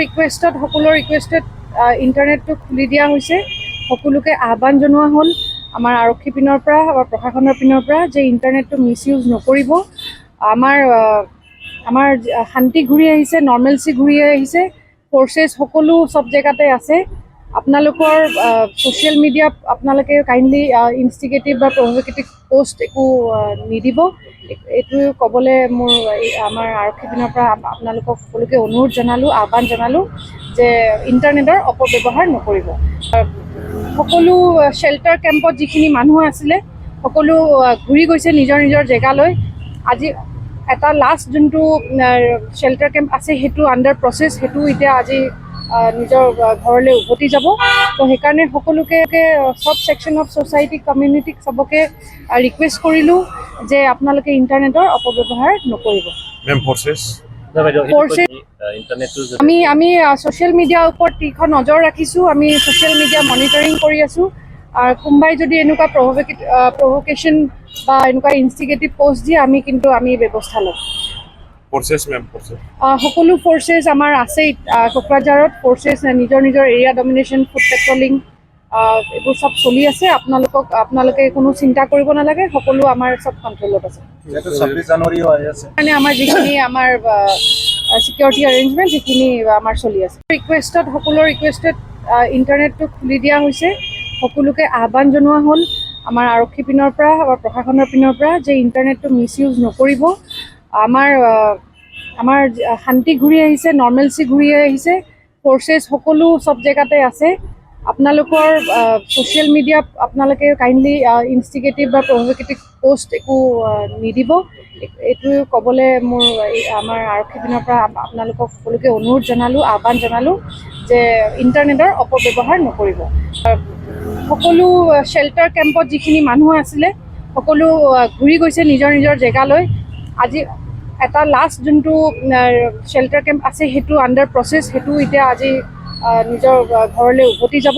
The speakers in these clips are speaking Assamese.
ৰিকুৱেষ্টত সকলো ৰিকুৱেষ্টত ইণ্টাৰনেটটো খুলি দিয়া হৈছে। সকলোকে আহ্বান জনোৱা হ'ল আমাৰ আৰক্ষী পিনৰ পৰা বা প্ৰশাসনৰ পিনৰ পৰা যে ইণ্টাৰনেটটো মিছ ইউজ নকৰিব। আমাৰ শান্তি ঘূৰি আহিছে, নৰ্মেলচি ঘূৰি আহিছে, ফ'ৰ্চেছ সকলো চব জেগাতে আছে। আপোনালোকৰ ছ'চিয়েল মিডিয়াত আপোনালোকে কাইণ্ডলি ইনষ্টিগেটিভ বা প্ৰভোকেটিভ পোষ্ট একো নিদিব। এইটো ক'বলৈ আমাৰ আৰক্ষী পিনৰ পৰা আপোনালোকক সকলোকে অনুৰোধ জনালোঁ, আহ্বান জনালোঁ যে ইণ্টাৰনেটৰ অপব্যৱহাৰ নকৰিব। সকলো শ্বেল্টাৰ কেম্পত যিখিনি মানুহ আছিলে সকলো ঘূৰি গৈছে নিজৰ নিজৰ জেগালৈ। আজি এটা লাষ্ট যোনটো শ্বেল্টাৰ কেম্প আছে সেইটো আণ্ডাৰ প্ৰচেছ, সেইটো এতিয়া আজি নিজৰ ঘৰলৈ উভতি যাব। তো সেইকাৰণে সকলোকে চব ছেকশ্যন অফ ছ'চাইটি কমিউনিটিক চবকে ৰিকুৱেষ্ট কৰিলোঁ যে আপোনালোকে ইণ্টাৰনেটৰ অপব্যৱহাৰ নকৰিব। আমি ছ'চিয়েল মিডিয়াৰ ওপৰত তীক্ষ্ণ নজৰ ৰাখিছোঁ। আমি ছ'চিয়েল মিডিয়া মনিটৰিং কৰি আছোঁ। আৰু কোনোবাই যদি এনেকুৱা প্ৰভোকেশ্যন বা এনেকুৱা ইনষ্টিগেটিভ পোষ্ট দিয়ে আমি ব্যৱস্থা ল'ম। সকলো ফ'ৰ্চেছ আমাৰ আছেই কোকৰাঝাৰত। ফ'ৰ্চেছ নিজৰ নিজৰ এৰিয়া ডমিনেশ্যন, ফুড পেট্ৰলিং এইবোৰ চব চলি আছে। আপোনালোকে কোনো চিন্তা কৰিব নালাগে, সকলো আমাৰ চব কণ্ট্ৰলত আছে। 26 জানুৱাৰী হৈ আছে মানে আমাৰ যিখিনি আমাৰ ছিকিউৰিটি এৰেঞ্জমেণ্ট সেইখিনি আমাৰ চলি আছে। সকলো ৰিকুৱেষ্টত ইণ্টাৰনেটটো খুলি দিয়া হৈছে। সকলোকে আহ্বান জনোৱা হ'ল আমাৰ আৰক্ষী পিনৰ পৰা বা প্ৰশাসনৰ পিনৰ পৰা যে ইণ্টাৰনেটটো মিছ ইউজ নকৰিব। আমাৰ শান্তি ঘূৰি আহিছে, নৰ্মেলচি ঘূৰি আহিছে, ফ'ৰ্চেছ সকলো চব জেগাতে আছে। আপোনালোকৰ ছ'চিয়েল মিডিয়াত আপোনালোকে কাইণ্ডলি ইনষ্টিগেটিভ বা প্ৰভোকেটিভ পোষ্ট একো নিদিব। এইটো ক'বলৈ আমাৰ আৰক্ষী পিনৰ পৰা আপোনালোকক সকলোকে অনুৰোধ জনালোঁ, আহ্বান জনালোঁ যে ইণ্টাৰনেটৰ অপব্যৱহাৰ নকৰিব। সকলো শ্বেল্টাৰ কেম্পত যিখিনি মানুহ আছিলে সকলো ঘূৰি গৈছে নিজৰ নিজৰ জেগালৈ। আজি এটা লাষ্ট যোনটো শ্বেল্টাৰ কেম্প আছে সেইটো আণ্ডাৰ প্ৰচেছ, সেইটো এতিয়া আজি নিজৰ ঘৰলৈ উভতি যাব।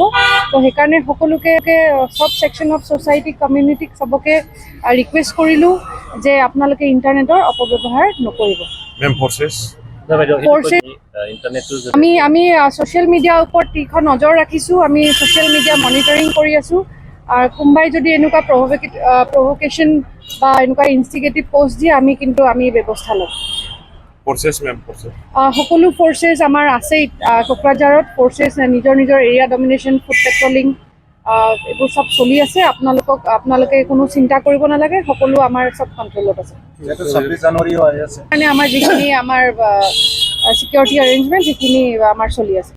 তো সেইকাৰণে সকলোকে চব ছেকশ্যন অফ ছ'চাইটি কমিউনিটিক চবকে ৰিকুৱেষ্ট কৰিলোঁ যে আপোনালোকে ইণ্টাৰনেটৰ অপব্যৱহাৰ নকৰিব। আমি ছ'চিয়েল মিডিয়াৰ ওপৰত তীক্ষ্ণ নজৰ ৰাখিছোঁ। আমি ছ'চিয়েল মিডিয়া মনিটৰিং কৰি আছোঁ। আৰু কোনোবাই যদি এনেকুৱা প্ৰভোকেশ্যন বা এনেকুৱা ইনষ্টিগেটিভ পোষ্ট দিয়ে আমি ব্যৱস্থা ল'ম। সকলো ফ'ৰ্চেছ আমাৰ আছেই কোকৰাঝাৰত। ফ'ৰ্চেছ নিজৰ নিজৰ এৰিয়া ডমিনেশ্যন, ফুড পেট্ৰলিং এইবোৰ চব চলি আছে। আপোনালোকে কোনো চিন্তা কৰিব নালাগে, সকলো আমাৰ চব কণ্ট্ৰলত আছে। 26 জানুৱাৰী হৈ আছে মানে আমাৰ যিখিনি আমাৰ ছিকিউৰিটি এৰেঞ্জমেণ্ট সেইখিনি আমাৰ চলি আছে।